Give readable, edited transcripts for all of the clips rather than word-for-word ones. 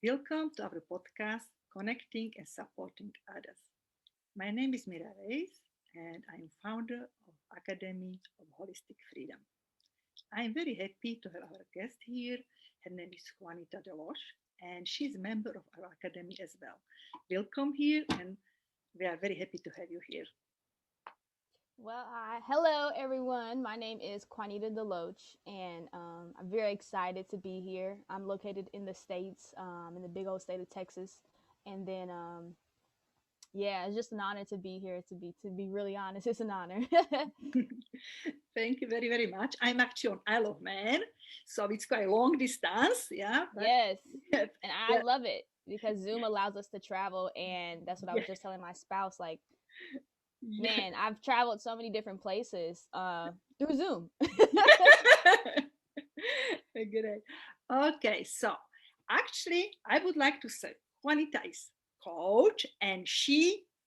Welcome to our podcast, Connecting and Supporting Others. My name is Mira Reiss, and I'm founder of Academy of Holistic Freedom. I'm very happy to have our guest here. Her name is Quinita Deloach, and she's a member of our academy as well. Welcome here, and we are very happy to have you here. Well, hello everyone. My name is Quinita Deloach, and I'm very excited to be here. I'm located in the states, in the big old state of Texas, and then yeah, it's just an honor to be here. To be really honest, it's an honor. Thank you very, very much. I'm actually on Isle of Man, so it's quite a long distance, yeah, but Yes, yeah, and I yeah, love it because Zoom allows us to travel, and that's what I was just telling my spouse. Like, yeah. man, I've traveled so many different places through Zoom. Great. Okay, so actually, I would like to say Juanita is coach, and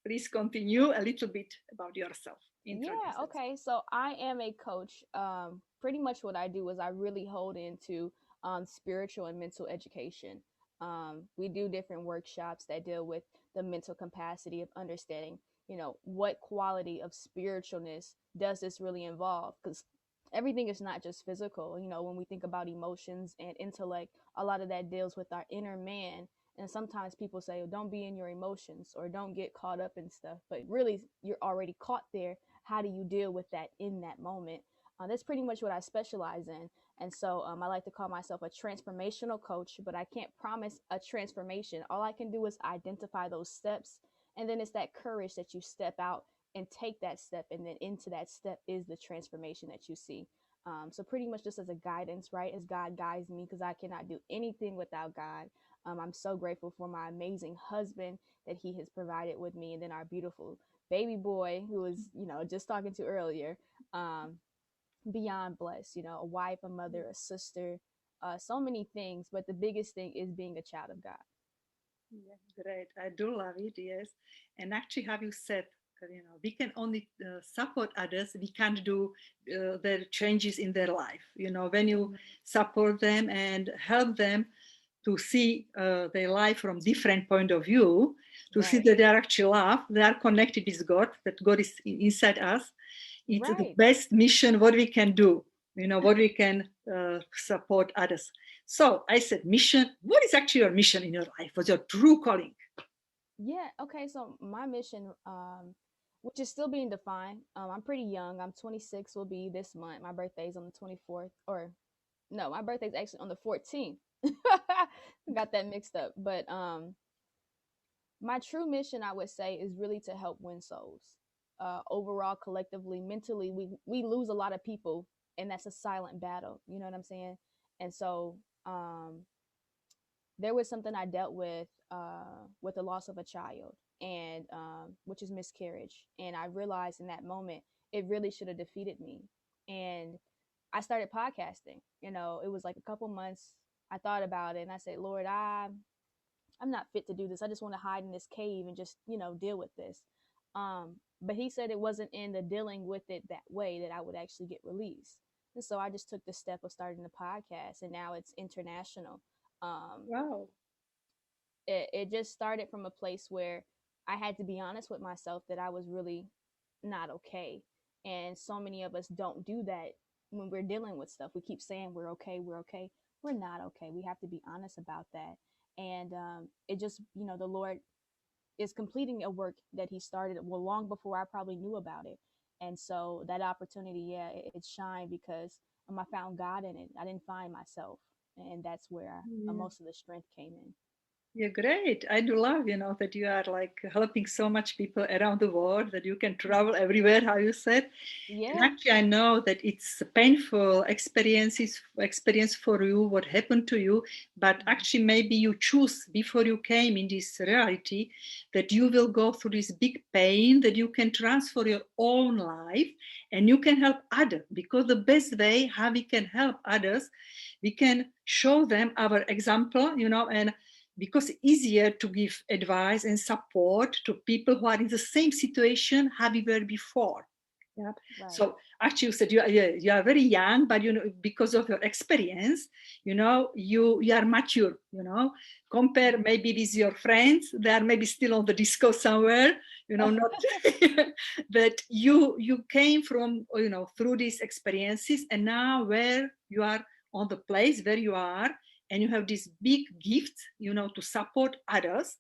please continue a little bit about yourself. Yeah, Introduce yourself. okay. So I am a coach. Pretty much what I do is I really hold into spiritual and mental education. We do different workshops that deal with the mental capacity of understanding, what quality of spiritualness does this really involve? Because everything is not just physical. When we think about emotions and intellect, a lot of that deals with our inner man. And sometimes people say, oh, don't be in your emotions or don't get caught up in stuff. But really, you're already caught there. How do you deal with that in that moment? That's pretty much what I specialize in. And so I like to call myself a transformational coach, but I can't promise a transformation. All I can do is identify those steps. And then it's that courage that you step out and take that step. And then into that step is the transformation that you see. So pretty much just as a guidance, right? As God guides me, because I cannot do anything without God. I'm so grateful for my amazing husband that he has provided with me. And then our beautiful baby boy who was, just talking to earlier, um, beyond blessed, a wife, a mother, a sister, so many things. But the biggest thing is being a child of God. Yeah, great. I do love it, yes. And actually, have you said, we can only support others. We can't do their changes in their life. When you Mhm. support them and help them to see their life from different point of view, to see Right. that they are actually loved, they are connected with God, that God is inside us. It's the Right. best mission what we can do, what we can support others. So I said, mission, what is actually your mission in your life? What's your true calling? Yeah. Okay. So my mission, which is still being defined, I'm pretty young. I'm 26. Will be this month. My birthday is on the 24th, or no, my birthday's actually on the 14th. Got that mixed up. But my true mission, I would say, is really to help win souls. Overall, collectively, mentally, we lose a lot of people, and that's a silent battle. You know what I'm saying? And so, there was something I dealt with the loss of a child, and which is miscarriage. And I realized in that moment it really should have defeated me. And I started podcasting. It was like a couple months. I thought about it, and I said, Lord, I'm not fit to do this. I just want to hide in this cave and just, deal with this. But he said it wasn't in the dealing with it that way that I would actually get released. And so I just took the step of starting the podcast, and now it's international. Um, Wow. it just started from a place where I had to be honest with myself that I was really not okay. And so many of us don't do that when we're dealing with stuff. We keep saying we're okay, we're okay. We're not okay. We have to be honest about that. And it just, the Lord is completing a work that He started well long before I probably knew about it. And so that opportunity, yeah, it shined because I found God in it. I didn't find myself, and that's where Yeah. most of the strength came in. Yeah, great. I do love, that you are like helping so much people around the world, that you can travel everywhere, how you said. And Yeah. actually, I know that it's a painful experience for you, what happened to you. But Mhm. actually, maybe you choose before you came in this reality that you will go through this big pain, that you can transfer your own life and you can help others. Because the best way how we can help others, we can show them our example, and because it's easier to give advice and support to people who are in the same situation how we were before, Yeah. Right. So actually, you said you are very young, but because of your experience, you are mature. Compare maybe with your friends. They are maybe still on the disco somewhere. Not that you came from through these experiences, and now where you are on the place where you are, and you have this big gift, to support others.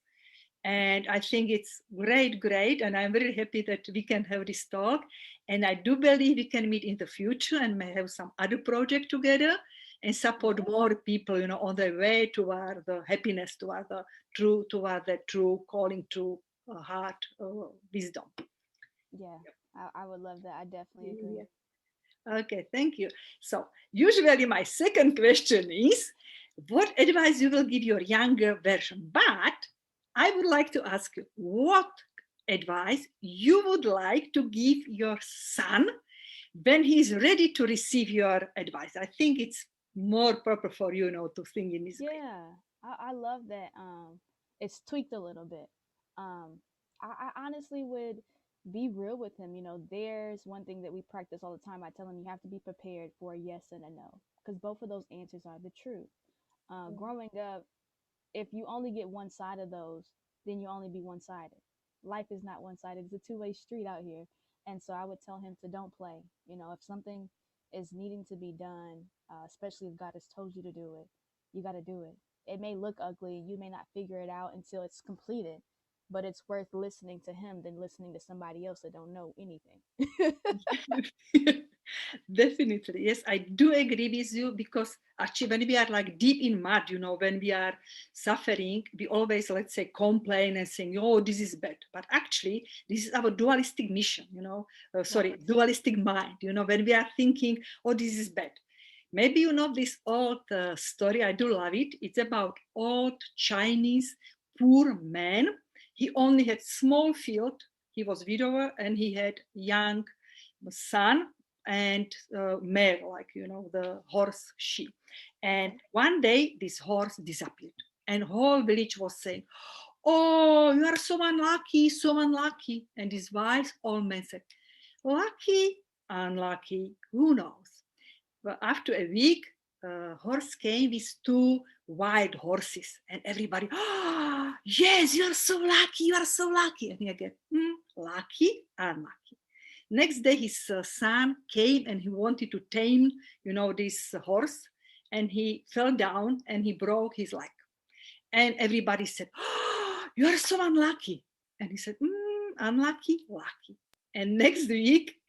And I think it's great, and I'm very happy that we can have this talk. And I do believe we can meet in the future and may have some other project together and support Yeah. more people, on their way toward the happiness, toward the true calling, to heart wisdom. Yeah. I would love that. I definitely agree. Yeah. Okay, thank you. So usually my second question is, what advice you will give your younger version? But I would like to ask you, what advice you would like to give your son when he's ready to receive your advice? I think it's more proper for to think in this way. Yeah. I love that. It's tweaked a little bit. Um, I honestly would be real with him. There's one thing that we practice all the time. I tell him you have to be prepared for a yes and a no, because both of those answers are the truth. Growing up, if you only get one side of those, then you only be one sided. Life is not one sided, it's a two-way street out here. And so I would tell him to don't play. If something is needing to be done, especially if God has told you to do it, you got to do it. It may look ugly, you may not figure it out until it's completed, but it's worth listening to him than listening to somebody else that don't know anything. Definitely, yes, I do agree with you, because actually, when we are like deep in mud, when we are suffering, we always, let's say, complain and saying, "Oh, this is bad." But actually, this is our dualistic mission, sorry, Right. dualistic mind. When we are thinking, "Oh, this is bad." Maybe this old story. I do love it. It's about old Chinese poor man. He only had small field. He was widower, and he had young son and mare, like the horse sheep. And Right. one day this horse disappeared, and whole village was saying, "Oh, you are so unlucky, so unlucky." And his wives all men said, "Lucky, unlucky, who knows?" But after a week, horse came with two wild horses, and everybody, "Ah, yes, you are so lucky, you are so lucky." And he again, lucky, unlucky. Next day, his son came and he wanted to tame, this horse, and he fell down and he broke his leg. And everybody said, "Oh, you are so unlucky." And he said, "Unlucky, lucky." And next week,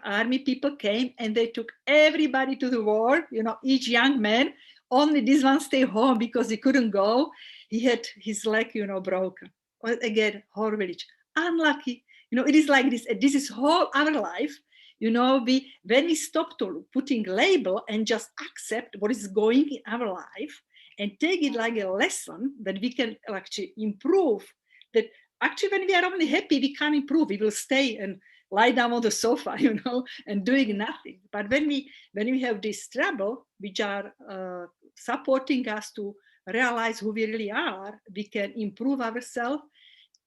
army people came and they took everybody to the war, each young man. Only this one stayed home because he couldn't go. He had his leg, broken. Well, again, whole village. Unlucky. It is like this. This is whole our life. When we stop to putting label and just accept what is going in our life, and take it like a lesson that we can actually improve. That actually, when we are only happy, we can't improve. We will stay and lie down on the sofa, and doing Mm. nothing. But when we have this trouble, which are supporting us to realize who we really are, we can improve ourselves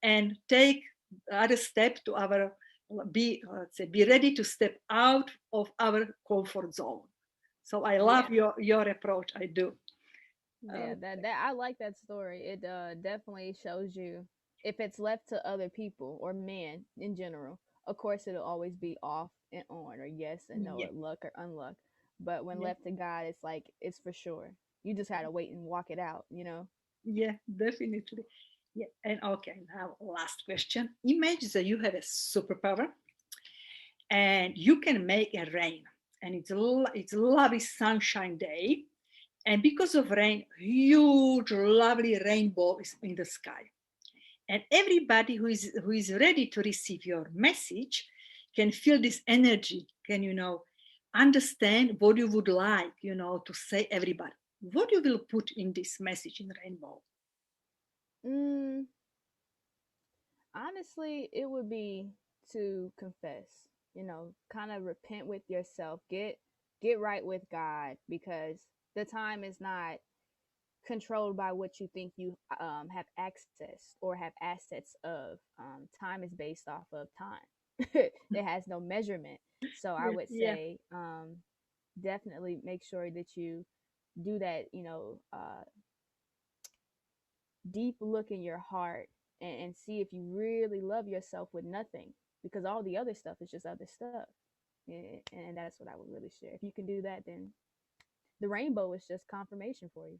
and take other step to our be ready to step out of our comfort zone. So I love Yeah. your approach. I do. Yeah, that I like that story. It definitely shows you if it's left to other people or men in general. Of course, it'll always be off and on, or yes and no, Yeah, or luck or unluck. But when yeah, left to God, it's like it's for sure. You just gotta wait and walk it out. yeah, definitely. Yeah, and okay, now last question. Imagine that you have a superpower and you can make a rain, and it's lovely sunshine day, and because of rain, huge lovely rainbow is in the sky, and everybody who is ready to receive your message can feel this energy, can understand what you would like to say. Everybody, what you will put in this message in rainbow? Mm, honestly, it would be to confess. Kind of repent with yourself. Get right with God, because the time is not controlled by what you think you have access or have assets of. Time is based off of time. it has no measurement. So I would Yeah. say definitely make sure that you do that, deep look in your heart, and see if you really love yourself with nothing, because all the other stuff is just other stuff. And that's what I would really share. If you can do that, then the rainbow is just confirmation for you.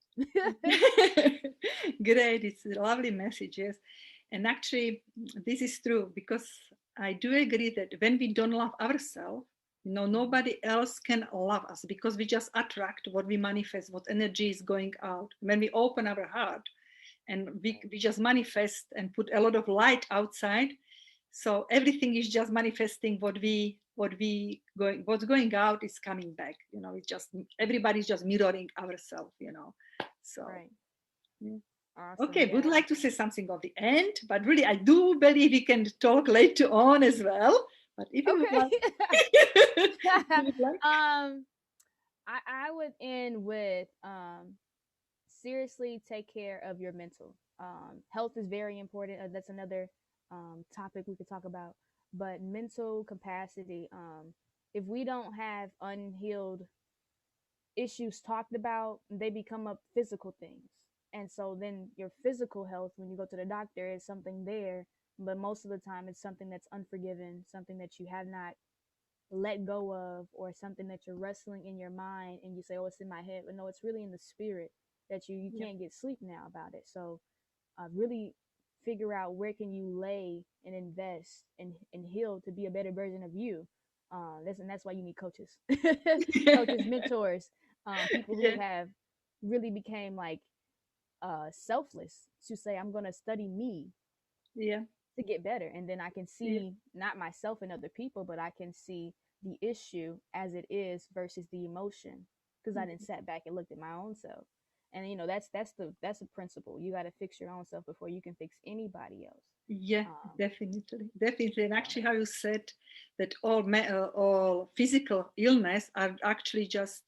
Great, it's a lovely message, yes. And actually, this is true because I do agree that when we don't love ourselves, nobody else can love us because we just attract what we manifest, what energy is going out. When we open our heart and we just manifest and put a lot of light outside, so everything is just manifesting what's going out is coming back. It's just everybody's just mirroring ourselves. So Right. yeah. Awesome. Okay, would Yeah. like to say something of the end, but really I do believe we can talk later on as well. But if you would like, Okay. you would like. I would end with seriously take care of your mental. Health is very important. That's another topic we could talk about. But mental capacity, if we don't have unhealed issues talked about, they become up physical things. And so then your physical health, when you go to the doctor, is something there, but most of the time it's something that's unforgiven, something that you have not let go of, or something that you're wrestling in your mind and you say, oh, it's in my head, but no, it's really in the spirit that you Yeah, can't get sleep now about it. So really figure out where can you lay and invest and heal to be a better version of you. That's why you need coaches, coaches, mentors, people who yeah, have really became like selfless to say, I'm going to study me yeah, to get better. And then I can yeah, see not myself and other people, but I can see the issue as it is versus the emotion, because I didn't sat back and looked at my own self. And that's the principle. You got to fix your own self before you can fix anybody else. yeah, Um, definitely, definitely. And so actually, how you said that all physical illness are actually just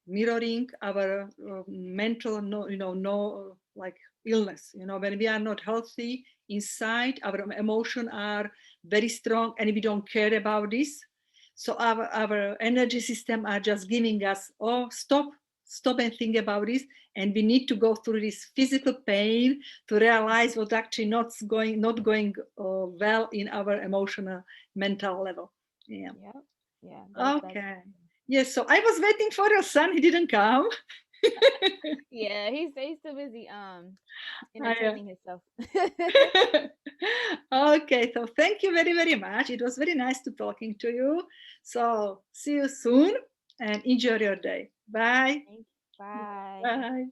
mirroring our mental, no, no, like illness. When we are not healthy inside, our emotions are very strong, and we don't care about this. So our energy system are just giving us, oh, stop and think about this, and we need to go through this physical pain to realize what actually not going well in our emotional mental level. Yeah. yeah, yeah, that's Okay. Yes, so I was waiting for your son. He didn't come. yeah. He's too busy I, entertaining himself. okay, so thank you very, very much. It was very nice to talking to you. So see you soon and enjoy your day. Bye. Thank you. Bye. Bye.